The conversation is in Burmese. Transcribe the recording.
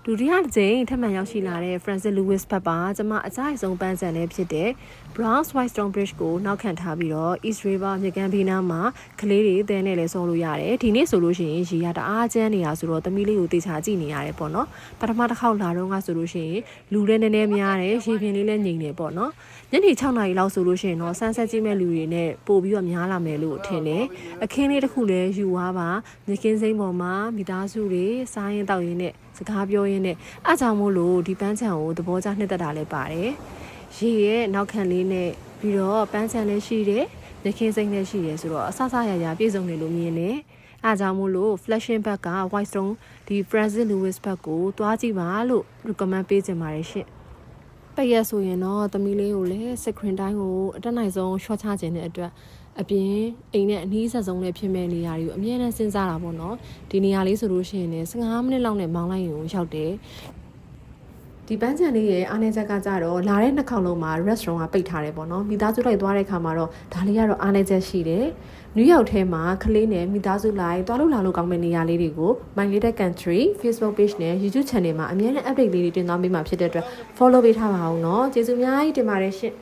ဒုတိယတစ်ကြိမ်ထပ်မံရောက်ရှိလာတဲ့ Francis Lewis ဘက်ပါကျမအကြိုက်ဆုံးပန်းချန်နဲ့ဖြစ်တဲ့ Browns Whitestone Bridge ကိုနောက်ခံထားပြီးတော့ East River မြကန်ဘေးနားမှာကလေးတွေအသေးနဲ့လည်းဆောလို့ရတယ်ဒီနေ့ဆိုလို့ရှိရင်ရေရတအားကျန်းနေတာဆိုတော့သမီးလေးကိုတေချာကြည့်နေရတယ်ပေါ့နော်ပထမတစ်ခေါက်လာတော့ကဆိုလို့ရှိရင်လူလည်းနည်းနည်းများတယ်ရေပြင်လေးလည်းငြိမ်နေပေါ့နော်ညနေ6နာရီလောက်ဆိုလို့ရှိရင်တော့ဆန်းဆက်ကြည့်မဲ့လူတွေနဲ့ပို့ပြီးတော့များလာမယ်လို့ထင်တယ်အခင်းလေးတစ်ခုလည်းယူသွားပါမြကင်းစိမ်းပေါ်မှာမိသားစုတွေစားရင်တောက်ရင်နဲ့စကားပြောရင်းနဲ့အားကြောင့်မို့လို့ဒီပန်းချံကိုသဘောကျနှစ်သက်တာလည်းပါတယ်ရေရဲ့နောက်ခံလေးနဲ့ပြီးတော့ပန်းချံလည်းရှိတယ်မြကင်းစိမ်းလည်းရှိတယ်ဆိုတော့အဆဆရရပြည့်စုံနေလို့မြင်တယ်အားကြောင့်မို့လို့ flashing back က Whitestone ဒီ Francis Lewis ဘက်ကိုသွားကြည့်ပါလို့ recommend ပေးချင်ပါတယ်ရှင့်ပရက်ဆိုရင်တော့သမီးလေးကိုလည်း screen time ကိုအတက်နိုင်ဆုံး short ချခြင်းတဲ့အတွက်အပြင်အိမ်နဲ့အနည်းဆက်ဆုံးလည်းဖြစ်မဲ့နေရာတွေကိုအမြဲတမ်းစဉ်းစားတာပေါ့နော်ဒီနေရာလေးဆိုလို့ရှိရင်လည်း15မိနစ်လောက်နဲ့မောင်းလိုက်ရင်ရောက်တယ်ဒီပန်းချန်လေးရဲ့အားနည်းချက်ကကြတော့လာတဲ့နှစ်ခေါက်လုံးမှာ restaurant ကပိတ်ထားတယ်ပေါ့နော်မိသားစုလိုက်သွားတဲ့ခါမှာတော့ဒါလေးကတော့အားနည်းချက်ရှိတယ်နယူးယောက်ထဲမှာကလေးနဲ့မိသားစုလိုက်သွားလို့လာလို့ကောင်းတဲ့နေရာလေးတွေကို My Little Country Facebook page နဲ့ YouTube channel မှာအမြဲတမ်း update လေးတွေတင်သွားပေးမှာဖြစ်တဲ့အတွက် follow ပေးထားပါအောင်နော်ကျေးဇူးအများကြီးတင်ပါတယ်ရှင့်